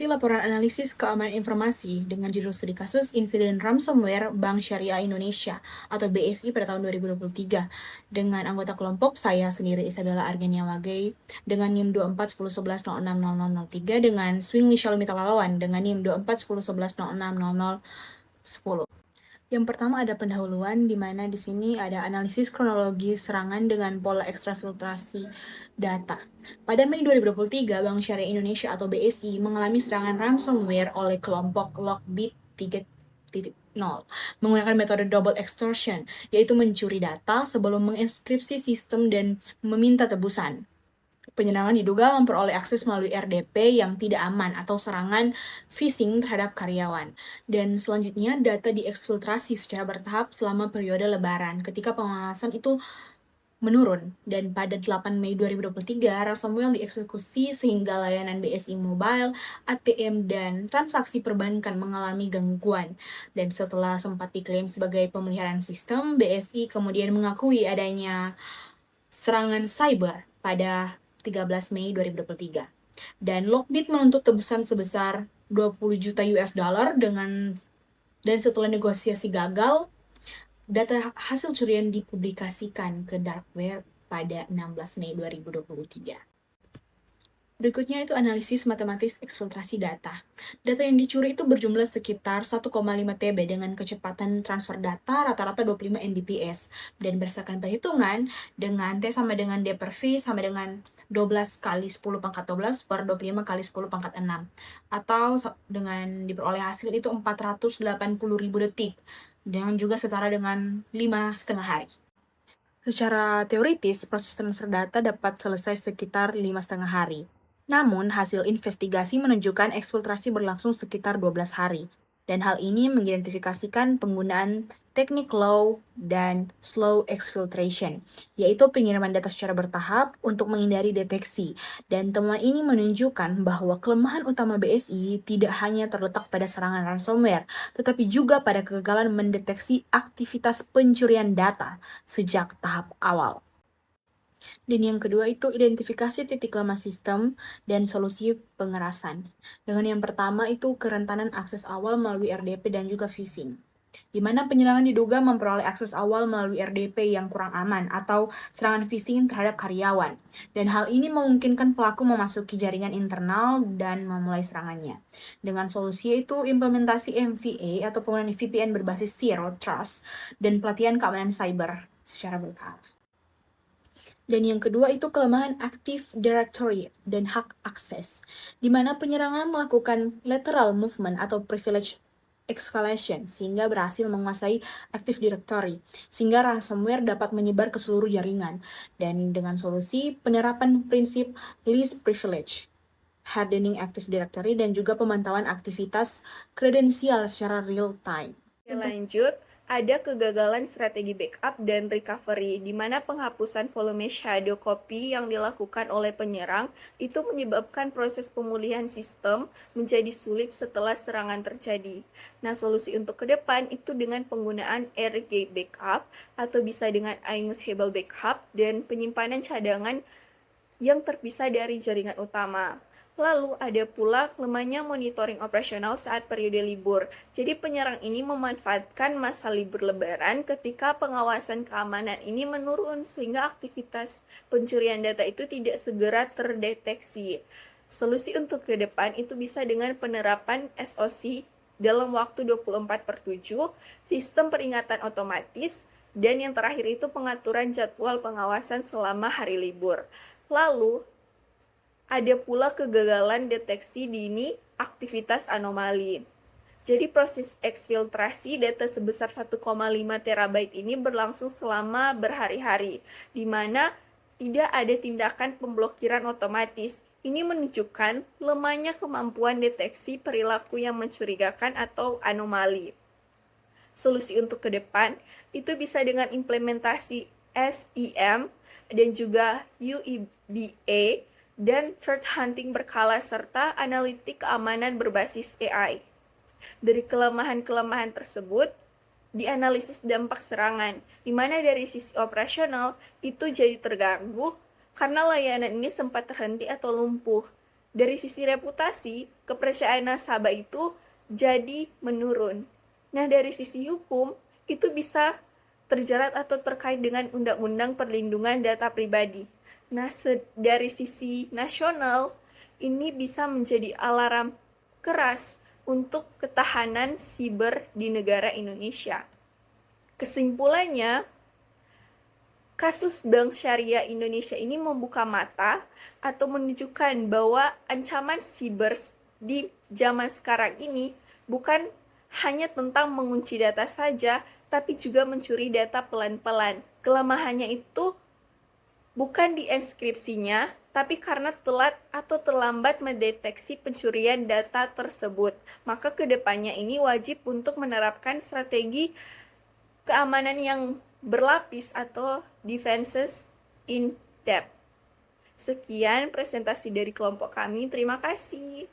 laporan analisis keamanan informasi dengan judul studi kasus insiden ransomware Bank Syariah Indonesia atau BSI pada tahun 2023 dengan anggota kelompok saya sendiri Isabella Argenia Wagei dengan NIM 241011060003 dengan Swing Michelle Mitalalawan dengan NIM 241011060010. Yang pertama ada pendahuluan, di mana di sini ada analisis kronologi serangan dengan pola ekstrafiltrasi data. Pada Mei 2023, Bank Syariah Indonesia atau BSI mengalami serangan ransomware oleh kelompok Lockbit 3.0 menggunakan metode double extortion, yaitu mencuri data sebelum menginskripsi sistem dan meminta tebusan. Penyerangan diduga memperoleh akses melalui RDP yang tidak aman atau serangan phishing terhadap karyawan. Dan selanjutnya, data diekfiltrasi secara bertahap selama periode lebaran ketika pengawasan itu menurun. Dan pada 8 Mei 2023, ransomware dieksekusi sehingga layanan BSI Mobile, ATM, dan transaksi perbankan mengalami gangguan. Dan setelah sempat diklaim sebagai pemeliharaan sistem, BSI kemudian mengakui adanya serangan cyber pada 13 Mei 2023. Dan Lockbit menuntut tebusan sebesar 20 juta US dollar dan setelah negosiasi gagal, data hasil curian dipublikasikan ke dark web pada 16 Mei 2023. Berikutnya itu analisis matematis eksfiltrasi data. Data yang dicuri itu berjumlah sekitar 1,5 TB dengan kecepatan transfer data rata-rata 25 Mbps. Dan berdasarkan perhitungan, dengan T sama dengan D per V sama dengan 12 kali 10 pangkat 12 per 25 kali 10 pangkat 6. Atau dengan diperoleh hasil itu 480.000 detik. Dan juga setara dengan 5,5 hari. Secara teoritis, proses transfer data dapat selesai sekitar 5,5 hari. Namun, hasil investigasi menunjukkan eksfiltrasi berlangsung sekitar 12 hari, dan hal ini mengidentifikasikan penggunaan teknik low dan slow exfiltration, yaitu pengiriman data secara bertahap untuk menghindari deteksi. Dan temuan ini menunjukkan bahwa kelemahan utama BSI tidak hanya terletak pada serangan ransomware, tetapi juga pada kegagalan mendeteksi aktivitas pencurian data sejak tahap awal. Dan yang kedua itu identifikasi titik lemah sistem dan solusi pengerasan. Dengan yang pertama itu kerentanan akses awal melalui RDP dan juga phishing, di mana penyerangan diduga memperoleh akses awal melalui RDP yang kurang aman atau serangan phishing terhadap karyawan. Dan hal ini memungkinkan pelaku memasuki jaringan internal dan memulai serangannya. Dengan solusi itu implementasi MVA atau penggunaan VPN berbasis Zero Trust dan pelatihan keamanan cyber secara berkala. Dan yang kedua itu kelemahan Active Directory dan hak akses, di mana penyerangan melakukan lateral movement atau privilege escalation sehingga berhasil menguasai Active Directory, sehingga ransomware dapat menyebar ke seluruh jaringan. Dan dengan solusi penerapan prinsip least privilege, hardening Active Directory, dan juga pemantauan aktivitas kredensial secara real time. Lanjut, ada kegagalan strategi backup dan recovery, di mana penghapusan volume shadow copy yang dilakukan oleh penyerang itu menyebabkan proses pemulihan sistem menjadi sulit setelah serangan terjadi. Nah, solusi untuk ke depan itu dengan penggunaan air-gapped backup atau bisa dengan immutable backup dan penyimpanan cadangan yang terpisah dari jaringan utama. Lalu ada pula lemahnya monitoring operasional saat periode libur. Jadi penyerang ini memanfaatkan masa libur lebaran ketika pengawasan keamanan ini menurun sehingga aktivitas pencurian data itu tidak segera terdeteksi. Solusi untuk ke depan itu bisa dengan penerapan SOC dalam waktu 24/7, sistem peringatan otomatis, dan yang terakhir itu pengaturan jadwal pengawasan selama hari libur. Lalu, ada pula kegagalan deteksi dini aktivitas anomali. Jadi proses eksfiltrasi data sebesar 1,5 terabyte ini berlangsung selama berhari-hari, di mana tidak ada tindakan pemblokiran otomatis. Ini menunjukkan lemahnya kemampuan deteksi perilaku yang mencurigakan atau anomali. Solusi untuk ke depan itu bisa dengan implementasi SIEM dan juga UEBA dan threat hunting berkala serta analitik keamanan berbasis AI. Dari kelemahan-kelemahan tersebut, dianalisis dampak serangan, di mana dari sisi operasional itu jadi terganggu karena layanan ini sempat terhenti atau lumpuh. Dari sisi reputasi, kepercayaan nasabah itu jadi menurun. Nah, dari sisi hukum, itu bisa terjerat atau terkait dengan Undang-Undang Perlindungan Data Pribadi. Nah, dari sisi nasional, ini bisa menjadi alarm keras untuk ketahanan siber di negara Indonesia. Kesimpulannya, kasus Bank Syariah Indonesia ini membuka mata atau menunjukkan bahwa ancaman siber di zaman sekarang ini bukan hanya tentang mengunci data saja, tapi juga mencuri data pelan-pelan. Kelemahannya itu bukan di enskripsinya, tapi karena telat atau terlambat mendeteksi pencurian data tersebut. Maka kedepannya ini wajib untuk menerapkan strategi keamanan yang berlapis atau defenses in depth. Sekian presentasi dari kelompok kami. Terima kasih.